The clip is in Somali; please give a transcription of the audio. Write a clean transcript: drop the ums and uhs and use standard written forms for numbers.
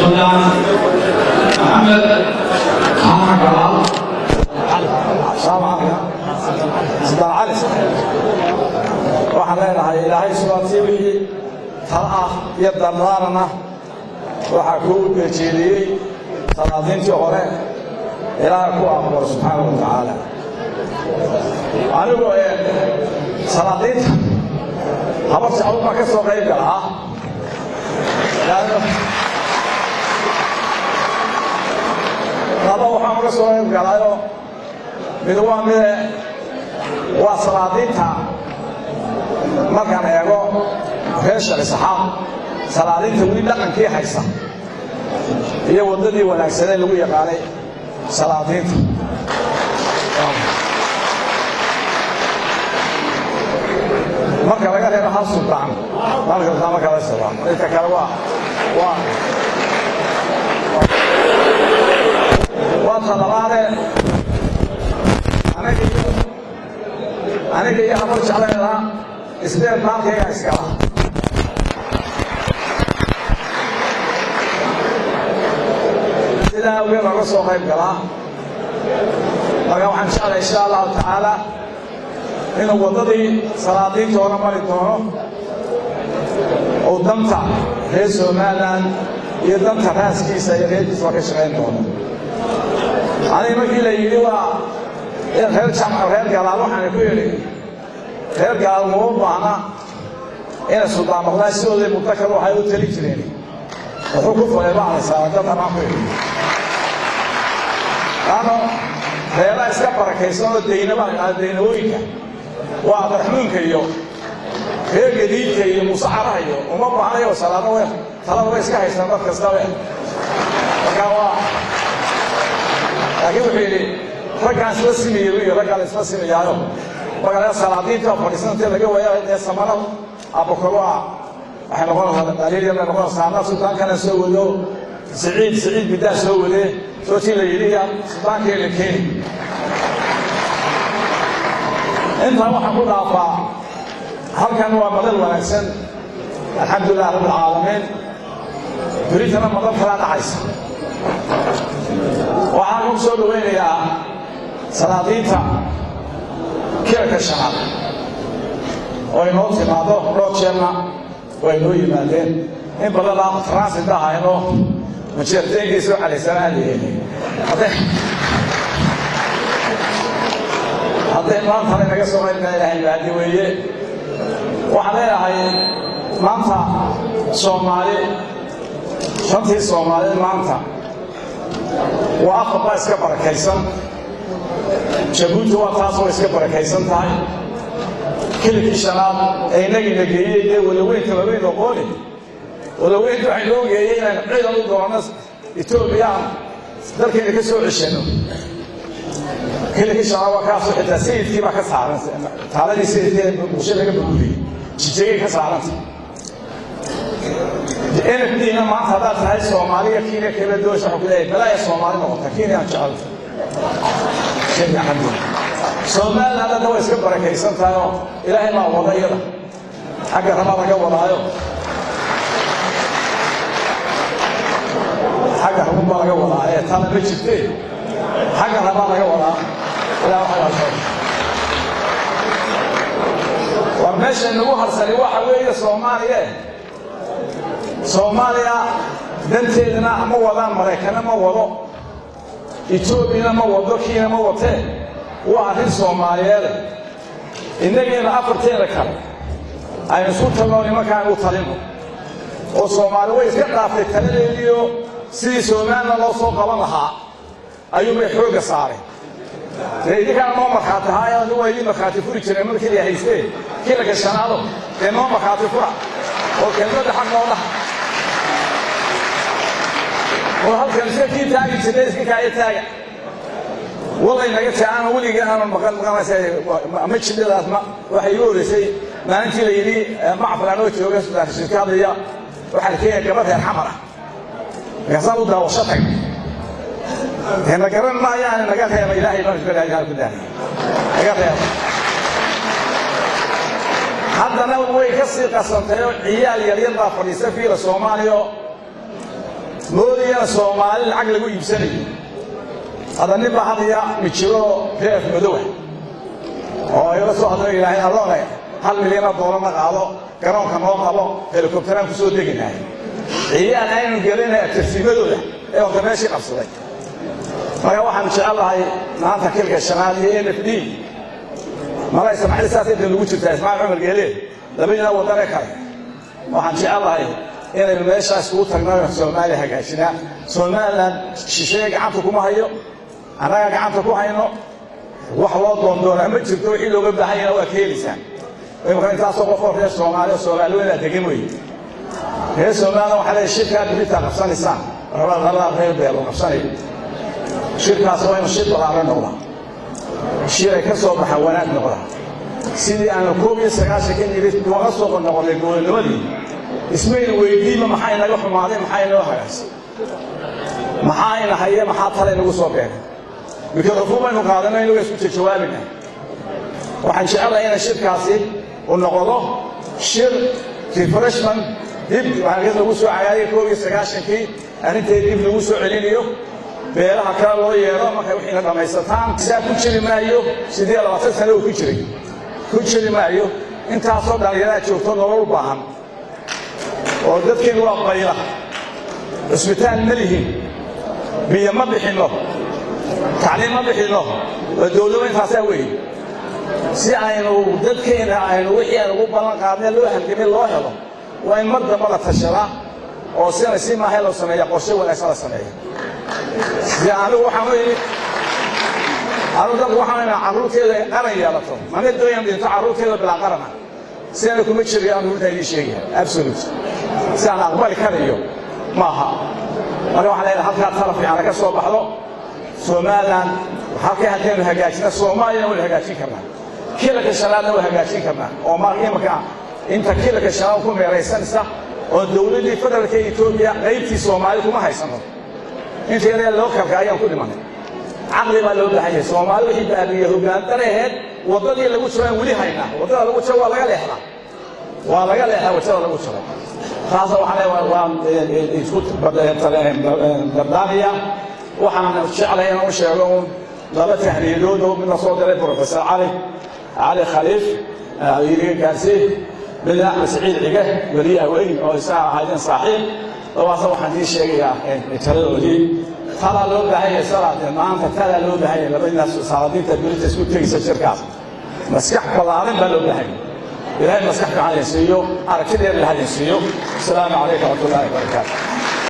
سلطان محمد خان كلام السلام عليكم سلطان علي waxaan leenahay ilaahay subaantiibihii tal ah iyo dardaarana waxaa kuu geejeediyey salaadiintii hore ilaahay ku aqbalo subxaanahu wa tacaala anigu salaadiinta habar jacbu baan ka soo qayb galaa laba waxaan uga soo qayb galaayo mid waa mide waa salaadiinta markaan eego reer Sheekh Isxaaq salaadiinta weli dhaqankii haysa iyo wadadii wanaagsanee lagu yaqaanay salaadiinta marka laga reebo hal sultaan marka la sabaan inta kale waa talabaade aniga iyo habar jecleeda isdeen maalkayga iskala sidaa awgeed oga soo qayb galaa marka waxaan jeclay insha allahu tacaala inuu waddadii salaadiintooda mari doono oo danta reer Somaliland iyo danta raaskiisa iyo reerkiisa ka shaqayn doono aniga markii la yidhi waa reer jamca reer galaal waxaan ku yidhi reer galaal ma u baahna inay suldaan noqdaan sidooday mudakar waxay u tali jireen wuxuu ku falay bacdaysaa dad anaan ku yidhi ano reeraha iska barakaysan oo daynawooyinka waa abdiraxmuunka iyo reer gadiidka iyo muuse caraha iyo uma baahnayo salaado we talada way iska haystaan dad kastabe marka waa laakiin wuxuu yidhi raggaan isla simeeyey iyo raggaan isla simeyaayo marka salaadiinta fadhiisantee laga waayaa ee samano abukaro waxay noqonaysaa daliil yar noqonaysaa anaa sultaankana soo wado siciid bidaa soo wadee soo tii la yidhi sultaankeena keeni intaa waxaan ku dhaafaa halkan waa madal wanaagsan alxamdulilah rabbilcaalamiin beritana madal kala dhacaysa waxaan ku soo dhawaynayaa salaadiinta kiranka shanaad oo inoo timaado dhowr jeerna way noo yimaadeen in badanaa transit ahayno majeerteenkii soo calaysanaa leeyahay hadday maantana inaga soo qayb leeyahay baadi weeye waxaan leeyahay maanta soomaali shantii soomaalida maanta waa afar baa iska barakaysan jabuuti waa taas oo iska barakaysan tahay kilikii shanaad ee inagina geeyey dee walaweynta labayn oqooni walaweynta waxay noo geeyey inaan ciidan u doono etoobiya dalkeena ka soo ceshano kilikii shanaad waa kaasoo xitaa sayidkii baa ka saaran taaladii sayidkii bulsho laga burburiyey jijegay ka saaranta NFD-na maanta haddaad tahay soomaaliya kiina kala doosha waxuu ku leeyahay balaaya soomaali noqota kiina aan jecelta sheekh axmed Somaliland hadda way iska barakaysan tahay oo ilaahay baa wada iyada xagga rabaa laga wadaayo xagga rabaa laga wadaayo tala ma jirtee xagga rabaa laga wadaa ilaahay waxa waa meesha nagu harsani waxa weeye Soomaaliya danteedana ma wadaan Mareykanna ma wado Ethiopia ma wado Kenya ma watee waa arrin Soomaaliyeed inagina afarteeda kale ay isku tago nimankaan u talino oo Soomaali way iska dhaaftay taladeediyo sidii Soomaaliland loo soo qaban lahaa ayuu may xooga saaray reedikana noo markhaati haayaan waa idin markhaati furi jireen markii ay haysteen kiilka shanaado ee noo markhaati fura oo kelmadda xaq noo dhaha oo halkan iska kii taagi jiray iska kaaya taaga والله إنك تعانى ولي أنا مقام ما تشد الأسماء وحيقول شيء ما أنت لي مع فلانوتي وقصد الشركة هذه وحركية قبلها الحمرة قصدوا ده وشطك هنا قرن ما يعني نقال يا إلهي ما نشبه الأجهال كلها نقال يا حتى لو هو يكسر قصرته عيال يريض فريسة في الصوماليو moodayana Soomaali lacag lagu iibsanayo هذا نبى هذا متشلو كيف مدوه أو يرسو هذا إلهي الله هل مليون دولار نقاله كرام كمان قالوا هليكوبتران كسود دقيقة هي أنا ينقلنا تسميه ده إيه وكمان شيء أصلي ما يوحى إن شاء الله هاي نعطى كل الشمال هي نفدي ما لا يسمح لي ساتين الوجود تسمع عمر قليل لبينا وطريق هاي وحى إن شاء الله هاي إن المشي سقوط تقدر سومالي هجاشنا سومالنا شيء عنتكم هايو أنا عنتكم هاينو وحلو دون ما جبتوا إلا وقبل هاي وكيلسان ويمكن تاسو قفور في الصومال ولا تجمعي هي الصومال وحلا الشركة بيتها نفسها نسان الله غير بيلو نفسها شركة سوين الشركة على نوع شركة سوق حوانات نوع سيدي أنا كوبي سكاشة كني بيت وغصوا النوع اللي يقول الولي اسمين ويدي ما محاينا لوح ماضي محاينا لوح جالس محاينا هي محاطة لنا وصوبين بكرفوما نقادنا إنه يسوي شوابنا وحن شاء الله هنا الشركة هذه ونقوله شر ريفرشمنت دب وعندنا وسوا عيالي كوي سكاشن كي أنا تدب وسوا علينيو بيرها كارلو يرى ما كان وحنا ما يستطعم سأ كل مايو سيدي الله تسأله كل شيء مايو أنت أصلا على شوفتون نور باهم ودتك الواقع قليلة اسمتان مليهم بيما بحنه تعليم ما بحنه الدولة وين تسوي سأينو دتكينا أينو وحيا ربنا قابل له هنكمل الله هذا وإن مرة مرة تشرع أو سنة سما هلا سنة يقصي ولا سنة يعني وحمي أنا وحمي عروت كذا أنا يا لطم ما ندري يوم تعروت كذا بلا قرنا سألكم تشري أنا ولا أي شيء أبسولوت سأنا أقبل كذا يوم ماها أنا وحنا هذا طرف يعني كسر بحضو سومالا حكي هتين هجاشنا سوماليا ولا هجاشين كمان كلك الشلال ولا هجاشين كمان أو ما هي مكان أنت كلك الشلال كم رئيسان صح والدولة اللي فضل كي إثيوبيا غير سومالي كم هيسانه أنت يا لو كم كايا كل ما عقلي ما لو بحاجة سومالي وحيد أبيه بلان ترى وضل يلقوا شوية ولي هينا وضل يلقوا شوية ولا يلحق ولا يلحق وشوية ولا شوية خاصة وحنا يسكت بردانية وحنا شعلين وشعلون لا تحليلون من صوت البروفيسور علي خليف يريد كاسي بلا مسعيد عقه ولي وين أو ساعة هذين صحيح وواصل وحنا شيء يعني ترى ترى لو بهاي صلاة ما أنت ترى لو بهاي لبين صادين تدري تسكت تيجي الشركات مسكح بلارين بلو بهاي إلهي مسكح على يسيو على كده اللي هذا يسيو السلام عليكم ورحمة الله وبركاته